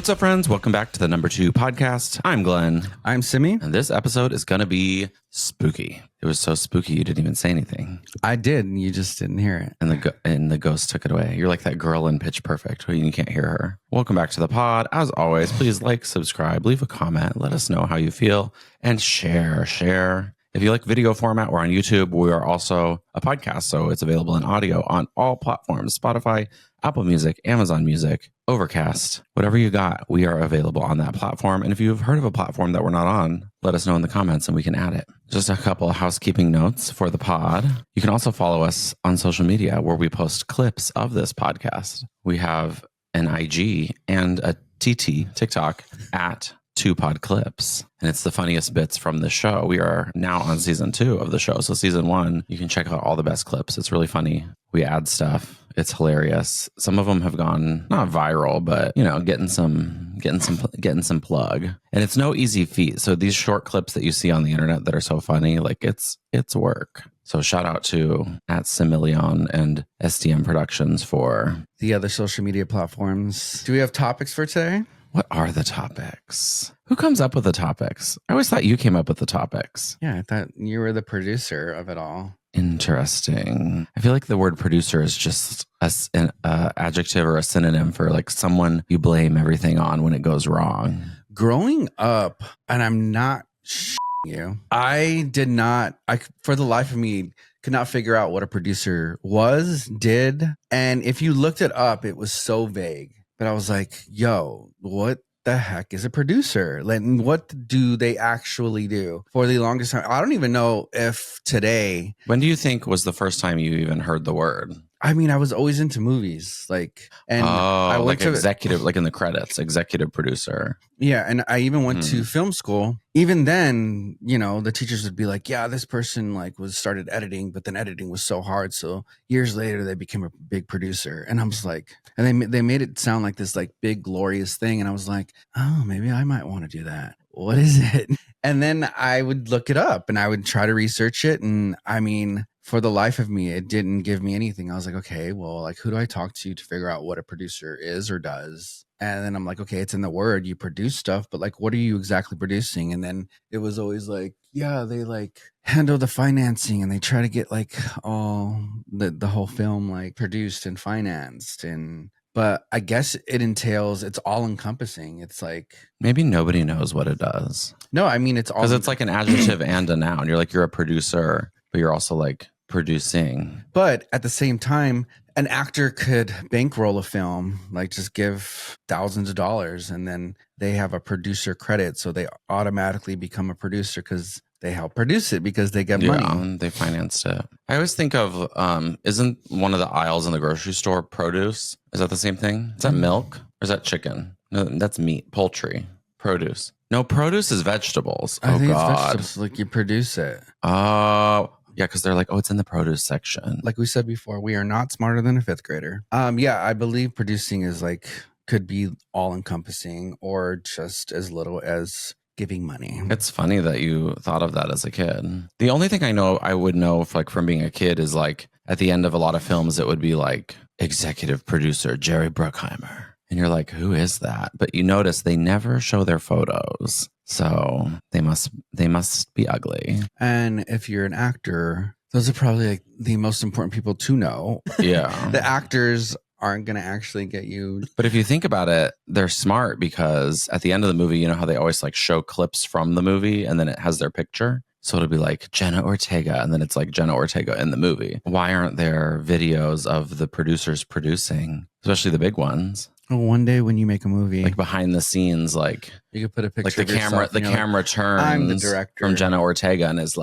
What's up, friends? Welcome back to the number 2 podcast. I'm Glenn. I'm Simi. And this episode is going to be spooky. It was so spooky you didn't even say anything. I did, and you just didn't hear it. And the ghost took it away. You're like that girl in Pitch Perfect who you can't hear her. Welcome back to the pod. As always, please like, subscribe, leave a comment, let us know how you feel, and share. If you like video format, we're on YouTube. We are also a podcast, so it's available in audio on all platforms: Spotify, Apple Music, Amazon Music, Overcast, whatever you got, we are available on that platform. And if you've heard of a platform that we're not on, let us know in the comments and we can add it. Just a couple of housekeeping notes for the pod. You can also follow us on social media where we post clips of this podcast. We have an IG and a TikTok at 2pod clips, and it's the funniest bits from the show. We are now on season 2 of the show, so season 1 you can check out all the best clips. It's really funny. We add stuff. It's hilarious. Some of them have gone not viral, but getting some plug. And it's no easy feat. So these short clips that you see on the internet that are so funny, like it's work. So shout out to @Similion and SDM Productions for the other social media platforms. Do we have topics for today? What are the topics? Who comes up with the topics? I always thought you came up with the topics. Yeah, I thought you were the producer of it all. Interesting. I feel like the word producer is just an adjective or a synonym for like someone you blame everything on when it goes wrong. Growing up, and I'm not you, I for the life of me, could not figure out what a producer did. And if you looked it up, it was so vague. But I was like, yo, what the heck is a producer? And what do they actually do? For the longest time, I don't even know if today. When do you think was the first time you even heard the word? I mean, I was always into movies, I went to executive, like in the credits, executive producer. Yeah, and I even went to film school. Even then, the teachers would be like, "Yeah, this person started editing, but then editing was so hard, so years later they became a big producer." And I was like, and they made it sound like this big glorious thing, and I was like, "Oh, maybe I might want to do that. What is it?" And then I would look it up and I would try to research it, and I mean, for the life of me, it didn't give me anything. I was like, okay, well, who do I talk to figure out what a producer is or does? And then I'm like, okay, it's in the word. You produce stuff, but what are you exactly producing? And then it was always yeah, they handle the financing and they try to get all the whole film produced and financed. But I guess it entails, it's all encompassing. It's maybe nobody knows what it does. No, I mean, it's all because it's an adjective and a noun. You're a producer, but you're also producing. But at the same time, an actor could bankroll a film, just give thousands of dollars, and then they have a producer credit. So they automatically become a producer because they help produce it because they get money. Yeah, they financed it. I always think of, isn't one of the aisles in the grocery store produce? Is that the same thing? Is that milk or is that chicken? No, that's meat, poultry, produce. No, produce is vegetables. I think it's vegetables, you produce it. Oh, yeah, because they're it's in the produce section. Like we said before, we are not smarter than a 5th grader. Yeah, I believe producing is could be all encompassing or just as little as giving money. It's funny that you thought of that as a kid. The only thing I would know from being a kid is at the end of a lot of films, it would be executive producer Jerry Bruckheimer. And you're like, who is that? But you notice they never show their photos. So they must be ugly. And if you're an actor, those are probably the most important people to know. Yeah. The actors aren't going to actually get you. But if you think about it, they're smart because at the end of the movie, you know how they always show clips from the movie and then it has their picture. So it'll be Jenna Ortega and then it's Jenna Ortega in the movie. Why aren't there videos of the producers producing, especially the big ones? Well, one day when you make a movie, behind the scenes, you could put a picture. The camera turns. I'm the director from Jenna Ortega and is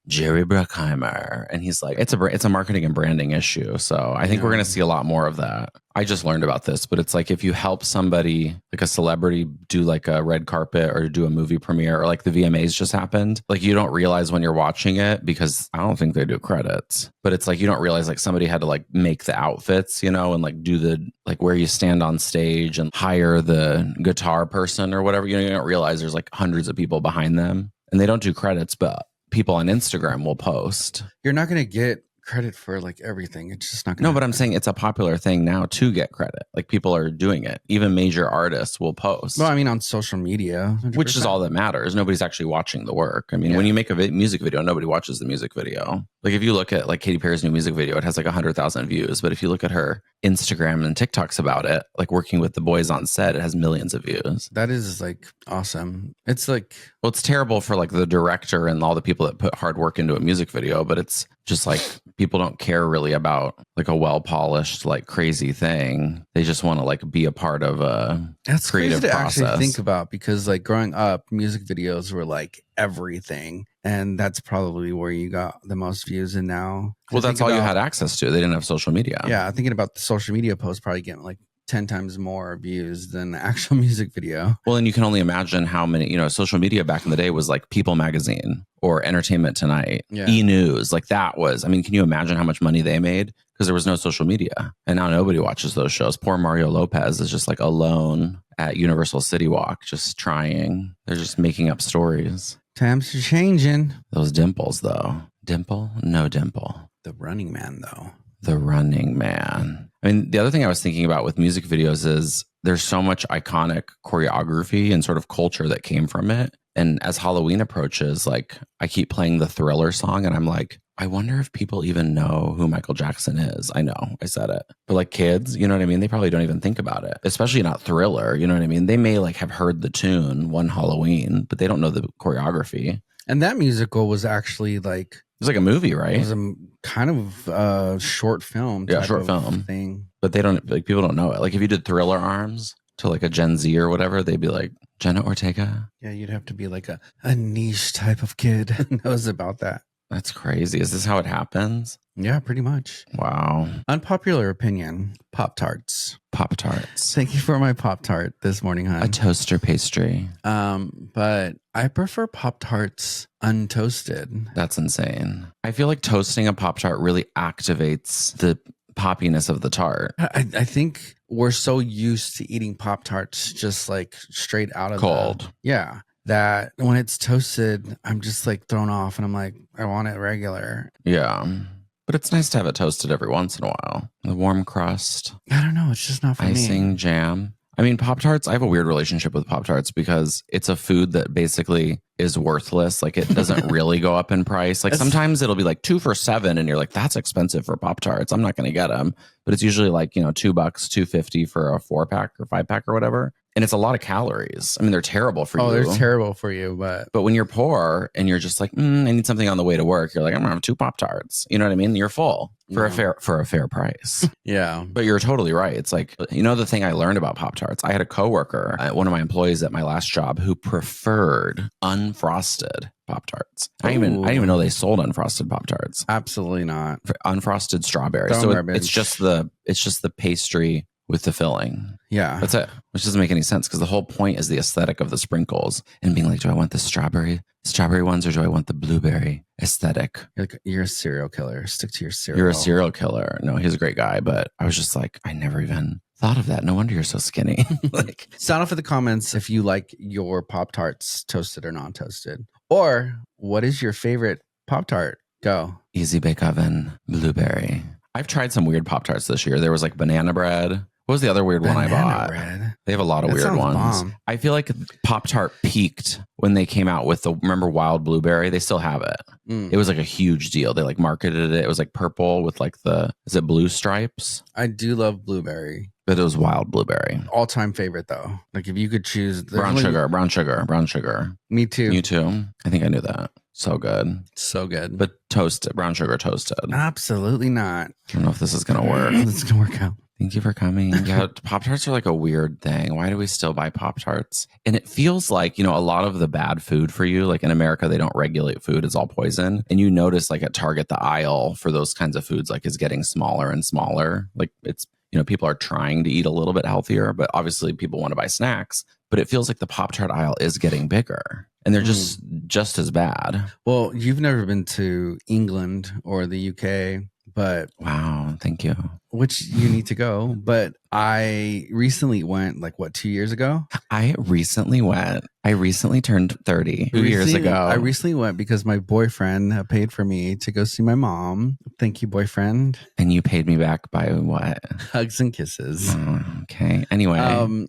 Jerry Bruckheimer, and he's it's a marketing and branding issue. So I think we're gonna see a lot more of that. I just learned about this, but it's if you help somebody, a celebrity, do a red carpet or do a movie premiere, or the VMAs just happened, you don't realize when you're watching it because I don't think they do credits, but it's you don't realize somebody had to make the outfits, and do the where you stand on stage and hire the guitar person or whatever. You don't realize there's hundreds of people behind them and they don't do credits, but people on Instagram will post. You're not going to get credit for like everything. It's just not. No, but I'm saying it's a popular thing now to get credit. Like people are doing it. Even major artists will post. Well, I mean, on social media, 100%. Which is all that matters. Nobody's actually watching the work. I mean, when you make a music video, nobody watches the music video. Like if you look at like Katy Perry's new music video, it has like 100,000 views. But if you look at her Instagram and TikToks about it, like working with the boys on set, it has millions of views. That is like awesome. It's like, well, it's terrible for like the director and all the people that put hard work into a music video, but it's just like people don't care really about like a well-polished, like crazy thing. They just want to like be a part of a that's creative crazy to process. actually think about, because like growing up, music videos were like everything. And that's probably where you got the most views. And now, well, that's all you had access to. They didn't have social media. Yeah. Thinking about the social media posts probably getting like 10 times more views than the actual music video. Well, and you can only imagine how many, you know, social media back in the day was like People Magazine or Entertainment Tonight, E-News. Like that was, I mean, can you imagine how much money they made? Because there was no social media. And now nobody watches those shows. Poor Mario Lopez is just like alone at Universal City Walk, just trying. They're just making up stories. Times are changing. Those dimples, though. Dimple? No dimple. The Running Man, though. The Running Man. I mean, the other thing I was thinking about with music videos is there's so much iconic choreography and sort of culture that came from it. And as Halloween approaches, like I keep playing the Thriller song and I'm like, I wonder if people even know who Michael Jackson is. I know I said it, but like kids, you know what I mean? They probably don't even think about it, especially not Thriller. You know what I mean? They may like have heard the tune one Halloween, but they don't know the choreography. And that musical was actually like, it was like a movie, right? It was a kind of short film. Yeah, short film thing. But they don't, like people don't know it. Like if you did Thriller Arms to like a Gen Z or whatever, they'd be like, Jenna Ortega? Yeah, you'd have to be like a niche type of kid who knows about that. That's crazy. Is this how it happens? Yeah, pretty much. Wow. Unpopular opinion, Pop-Tarts. Pop-Tarts. Thank you for my Pop-Tart this morning, hon. A toaster pastry. But I prefer Pop-Tarts untoasted. That's insane. I feel like toasting a Pop-Tart really activates the poppiness of the tart. I think we're so used to eating Pop-Tarts just like straight out of cold. Yeah. That when it's toasted, I'm just like thrown off and I'm like, I want it regular. Yeah. But it's nice to have it toasted every once in a while. The warm crust. I don't know. It's just not for me. Icing, jam. I mean, Pop-Tarts, I have a weird relationship with Pop-Tarts because it's a food that basically is worthless. Like it doesn't really go up in price. Like sometimes it'll be like 2 for $7 and you're like, that's expensive for Pop-Tarts. I'm not going to get them. But it's usually like, you know, $2, $2.50 for a 4-pack or 5-pack or whatever. And it's a lot of calories. I mean, they're terrible for you. Oh, they're terrible for you. But when you're poor and you're just like, I need something on the way to work, you're like, I'm going to have 2 Pop-Tarts. You know what I mean? You're full for a fair price. Yeah. But you're totally right. It's like, you know, the thing I learned about Pop-Tarts, I had a coworker, one of my employees at my last job who preferred unfrosted Pop-Tarts. I didn't even know they sold unfrosted Pop-Tarts. Absolutely not. Unfrosted strawberry. It's just the pastry with the filling. Yeah. That's it. Which doesn't make any sense because the whole point is the aesthetic of the sprinkles and being like, do I want the strawberry ones or do I want the blueberry aesthetic? You're a serial killer. Stick to your cereal. You're a serial killer. No, he's a great guy, but I was just like, I never even thought of that. No wonder you're so skinny. Like, sound off in the comments if you like your Pop-Tarts toasted or non-toasted. Or what is your favorite Pop-Tart? Go. Easy Bake Oven, blueberry. I've tried some weird Pop-Tarts this year. There was like banana bread. What was the other weird one I bought? Bread. They have a lot of weird ones. Bomb. I feel like Pop-Tart peaked when they came out with remember Wild Blueberry? They still have it. It was like a huge deal. They like marketed it. It was like purple with like is it blue stripes? I do love blueberry. But it was Wild Blueberry. All-time favorite though. Like if you could choose. Brown sugar. Me too. You too. I think I knew that. So good. So good. But toasted, brown sugar toasted. Absolutely not. I don't know if this is going to work. It's going to work out. Thank you for coming. Yeah, Pop-Tarts are like a weird thing. Why do we still buy Pop-Tarts? And it feels like, you know, a lot of the bad food for you, like in America, they don't regulate food. It's all poison. And you notice like at Target, the aisle for those kinds of foods like is getting smaller and smaller. Like it's, you know, people are trying to eat a little bit healthier, but obviously people want to buy snacks. But it feels like the Pop-Tart aisle is getting bigger. And they're just as bad. Well, you've never been to England or the UK, but wow, Thank you. which you need to go. But I recently went, like, what, 2 years ago? I recently turned 30 2 years ago. I recently went because my boyfriend paid for me to go see my mom. Thank you, boyfriend. And you paid me back by what? Hugs and kisses. Okay. Anyway.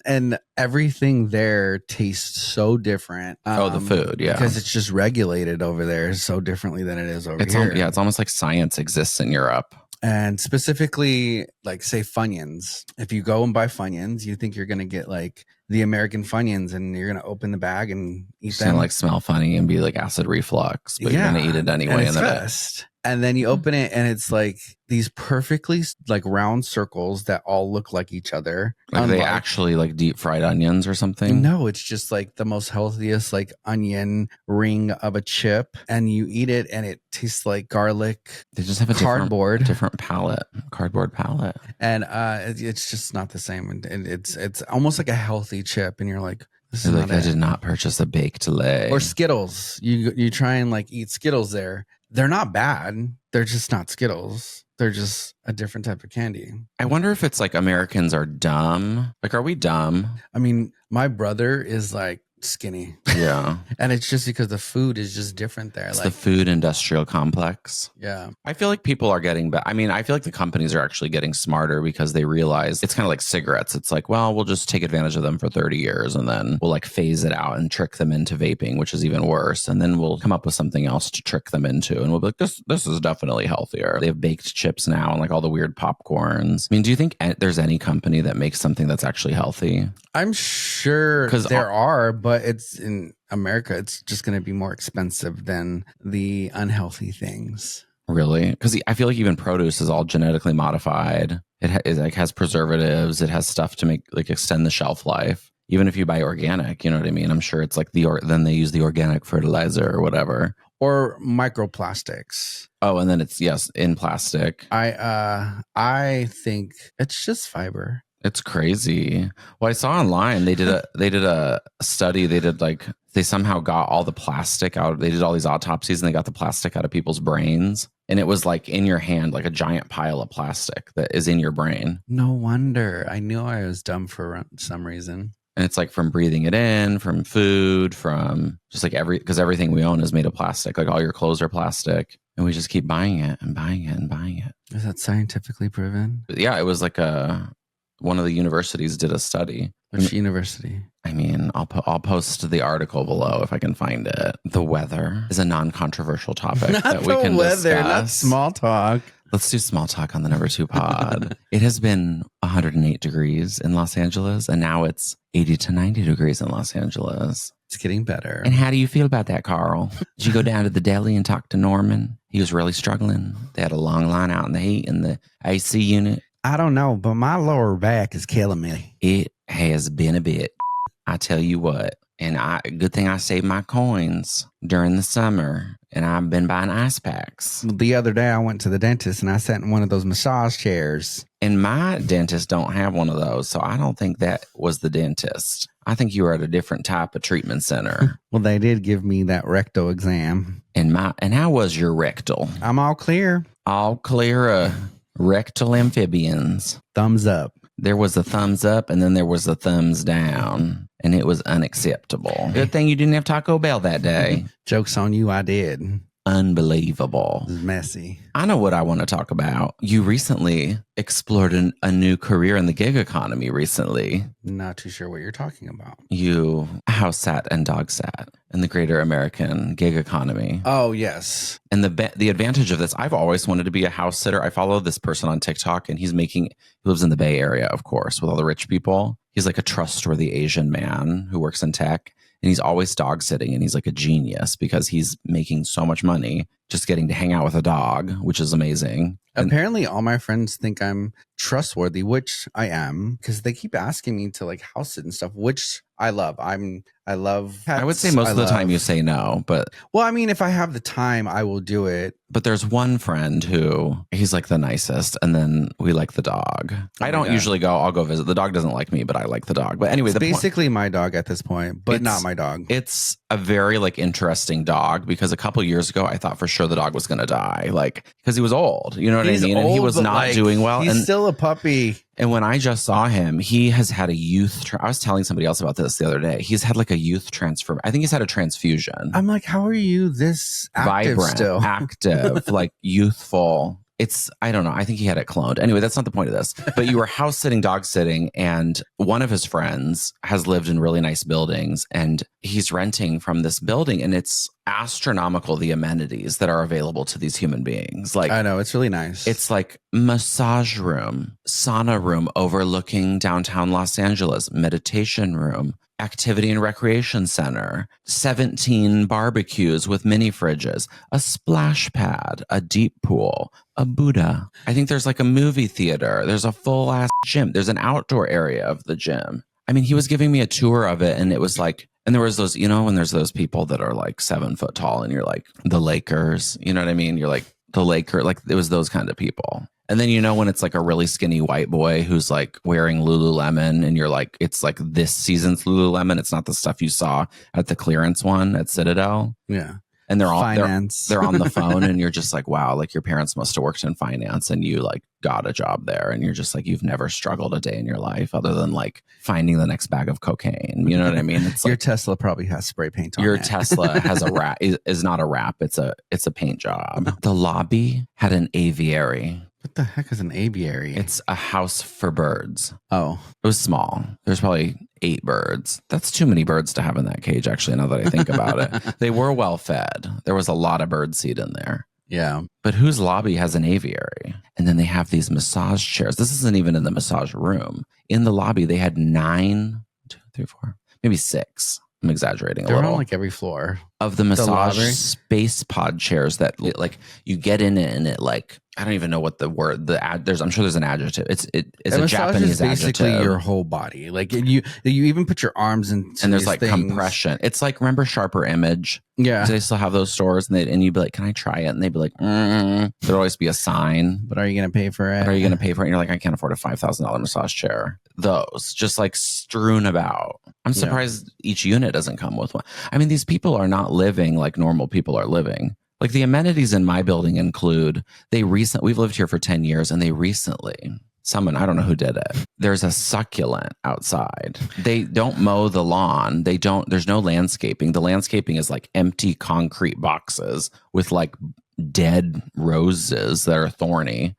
And everything there tastes so different. The food, yeah. Because it's just regulated over there so differently than it is over here. It's almost like science exists in Europe. And specifically, like, say, Funyuns. If you go and buy Funyuns, you think you're going to get, like, the American Funyuns, and you're going to open the bag and eat It's them. going to, like, smell funny and be like acid reflux, but you're going to eat it anyway. And it's best. And then you open it, and it's like these perfectly, like, round circles that all look like each other. Like, they actually, like, deep fried onions or something? No, it's just like the most healthiest, like, onion ring of a chip, and you eat it, and it tastes like garlic. They just have a cardboard different cardboard palette, and it's just not the same. And it's almost like a healthy chip, and you're like, this is like, not I did not purchase a baked leg. Or Skittles. You try and, like, eat Skittles there. They're not bad. They're just not Skittles. They're just a different type of candy. I wonder if it's like Americans are dumb. Like, are we dumb? I mean, my brother is, like, skinny. Yeah. And it's just because the food is just different there. It's like the food industrial complex. Yeah. I feel like people are getting I mean, I feel like the companies are actually getting smarter because they realize it's kind of like cigarettes. It's like, well, we'll just take advantage of them for 30 years and then we'll, like, phase it out and trick them into vaping, which is even worse. And then we'll come up with something else to trick them into. And we'll be like, this is definitely healthier. They have baked chips now and, like, all the weird popcorns. I mean, do you think there's any company that makes something that's actually healthy? I'm sure there are, but it's in America, it's just going to be more expensive than the unhealthy things. Really? Because I feel like even produce is all genetically modified. It has preservatives. It has stuff to make, like, extend the shelf life. Even if you buy organic, you know what I mean? I'm sure it's like then they use the organic fertilizer or whatever. Or microplastics. Oh, and then it's, yes, in plastic. I think it's just fiber. It's crazy. Well, I saw online they did a study. They somehow got all the plastic out. They did all these autopsies and they got the plastic out of people's brains. And it was like in your hand, like a giant pile of plastic that is in your brain. No wonder. I knew I was dumb for some reason. And it's like from breathing it in, from food, from just like because everything we own is made of plastic. Like all your clothes are plastic. And we just keep buying it and buying it and buying it. Is that scientifically proven? But yeah, it was like one of the universities did a study. Which university? I mean, I'll post the article below if I can find it. The weather is a non-controversial topic that we can discuss. Not small talk. Let's do small talk on the number 2 pod. It has been 108 degrees in Los Angeles, and now it's 80 to 90 degrees in Los Angeles. It's getting better. And how do you feel about that, Carl? Did you go down to the deli and talk to Norman? He was really struggling. They had a long line out in the heat in the AC unit. I don't know, but my lower back is killing me. It has been a bit. I tell you what. And good thing I saved my coins during the summer, and I've been buying ice packs. The other day I went to the dentist and I sat in one of those massage chairs. And my dentist don't have one of those, so I don't think that was the dentist. I think you were at a different type of treatment center. Well, they did give me that rectal exam. And how was your rectal? I'm all clear. All clear, rectal amphibians. Thumbs up. There was a thumbs up and then there was a thumbs down, and it was unacceptable. Good thing you didn't have Taco Bell that day. Joke's on you, I did. Unbelievable. It was messy. I know what I want to talk about. You recently explored a new career in the gig economy recently. Not too sure what you're talking about. You house sat and dog sat in the greater American gig economy. Oh, yes. And the advantage of this, I've always wanted to be a house sitter. I follow this person on TikTok, and he lives in the Bay Area, of course, with all the rich people. He's like a trustworthy Asian man who works in tech. And he's always dog sitting, and he's like a genius because he's making so much money just getting to hang out with a dog, which is amazing. Apparently, all my friends think I'm trustworthy, which I am, because they keep asking me to like house sit and stuff, which I love. I love pets. I would say most of the time you say no, but well, I mean, if I have the time, I will do it. But there's one friend who he's like the nicest, and then we like the dog. I don't usually go. I'll go visit. The dog doesn't like me, but I like the dog. But anyway, it's basically my dog at this point, but not my dog. It's a very like interesting dog because a couple years ago I thought for sure the dog was going to die, like because he was old. You know what what I mean? And he was not doing well. He's and still a puppy. And when I just saw him, he has had a youth. I was telling somebody else about this the other day. He's had like a youth transfer. I think he's had a transfusion. I'm like, how are you this active vibrant, still? active, like youthful. I don't know. I think he had it cloned. Anyway, that's not the point of this. But you were house sitting, dog sitting, and one of his friends has lived in really nice buildings, and he's renting from this building, and it's astronomical, the amenities that are available to these human beings. Like, I know, it's really nice. It's like massage room, sauna room overlooking downtown Los Angeles, meditation room, activity and recreation center, 17 barbecues with mini fridges, a splash pad, a deep pool, a Buddha. I think there's like a movie theater. There's a full ass gym. There's an outdoor area of the gym. I mean, he was giving me a tour of it, and it was like, and there was those, you know, when there's those people that are like 7 foot tall and you're like the Lakers, you know what I mean? You're like the Laker, like it was those kind of people. And then, you know, when it's like a really skinny white boy who's like wearing Lululemon, and you're like, it's like this season's Lululemon. It's not the stuff you saw at the clearance one at Citadel. Yeah. And they're all finance. they're on the phone, and you're just like, wow, like your parents must have worked in finance and you like got a job there, and you're just like, you've never struggled a day in your life other than like finding the next bag of cocaine. You know what I mean? It's your like, Tesla probably has spray paint on your it. Tesla has a wrap is not a wrap. It's a paint job. The lobby had an aviary. What the heck is an aviary? It's a house for birds. Oh, it was small. There's probably 8 birds. That's too many birds to have in that cage, actually, now that I think about it. They were well fed. There was a lot of bird seed in there. Yeah. But whose lobby has an aviary? And then they have these massage chairs. This isn't even in the massage room. In the lobby, they had 9, 2, 3, 4, maybe 6. I'm exaggerating a They're little. on like every floor Of the massage lobby? space pod chairs that like you get in it, and it like, I don't even know what the word, I'm sure there's an adjective. It's a Japanese basically adjective. your whole body. Like you even put your arms into And there's these like things. compression. It's like, remember Sharper Image? Yeah. Do they still have those stores? And you'd be like, can I try it? And they'd be like, There'd always be a sign. But are you going to pay for it? But are you going to pay for it? And you're like, I can't afford a $5,000 massage chair. Those just like strewn about. I'm surprised each unit doesn't come with one. I mean, these people are not living like normal people are living. Like the amenities in my building include, we've lived here for 10 years, and they recently, someone, I don't know who did it. There's a succulent outside. They don't mow the lawn. There's no landscaping. The landscaping is like empty concrete boxes with like dead roses that are thorny.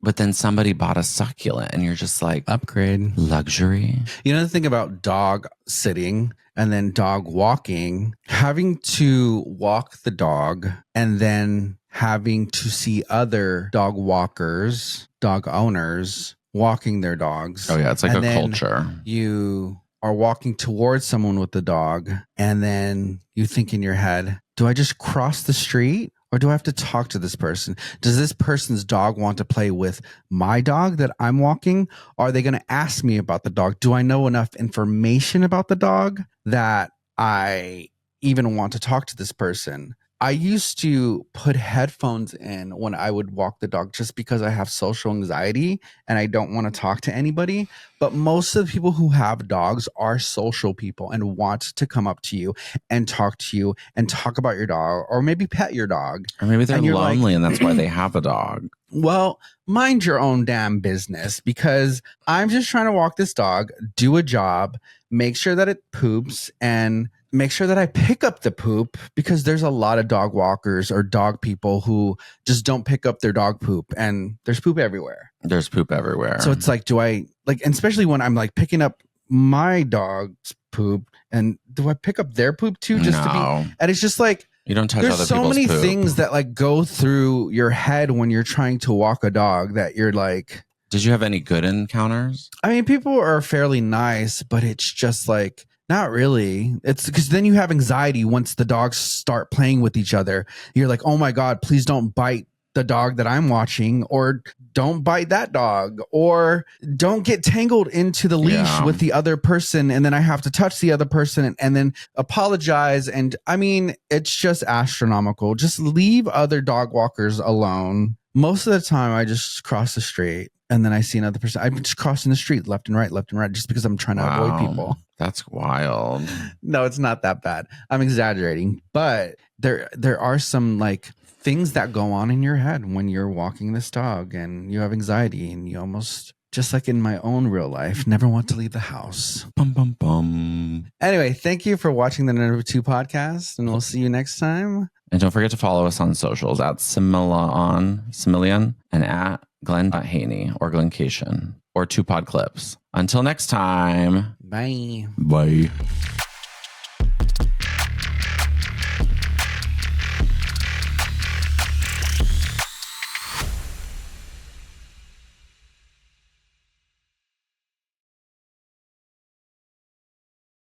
But then somebody bought a succulent, and you're just like, upgrade. Luxury. You know the thing about dog sitting and then dog walking, having to walk the dog and then having to see other dog walkers, dog owners walking their dogs. Oh yeah, it's like And a then culture. You are walking towards someone with the dog, and then you think in your head, do I just cross the street? Or do I have to talk to this person? Does this person's dog want to play with my dog that I'm walking? Are they going to ask me about the dog? Do I know enough information about the dog that I even want to talk to this person? I used to put headphones in when I would walk the dog just because I have social anxiety and I don't want to talk to anybody. But most of the people who have dogs are social people and want to come up to you and talk to you and talk about your dog, or maybe pet your dog. Or maybe they're And you're lonely, like, and that's why they have a dog. Well, mind your own damn business, because I'm just trying to walk this dog, do a job, make sure that it poops, and make sure that I pick up the poop, because there's a lot of dog walkers or dog people who just don't pick up their dog poop, and there's poop everywhere. There's poop everywhere. So it's like, do I like, and especially when I'm like picking up my dog's poop, and do I pick up their poop too? Just to be, and it's just like, you don't touch there's other so people's many poop. things that like go through your head when you're trying to walk a dog that you're like, did you have any good encounters? I mean, people are fairly nice, but it's just like, not really. It's because then you have anxiety once the dogs start playing with each other. You're like, oh my God, please don't bite the dog that I'm watching, or don't bite that dog, or don't get tangled into the leash with the other person. And then I have to touch the other person and then apologize. And I mean, it's just astronomical. Just leave other dog walkers alone. Most of the time I just cross the street and then I see another person. I'm just crossing the street left and right, just because I'm trying to avoid people. That's wild. No, it's not that bad. I'm exaggerating, but there are some like things that go on in your head when you're walking this dog and you have anxiety and you almost, just like in my own real life, never want to leave the house. Bum, bum, bum. Anyway, thank you for watching the Number 2 podcast, and we'll see you next time. And don't forget to follow us on socials at Similian and at Glenn.Haney or Glenncation or 2 Pod Clips. Until next time. Bye. Bye.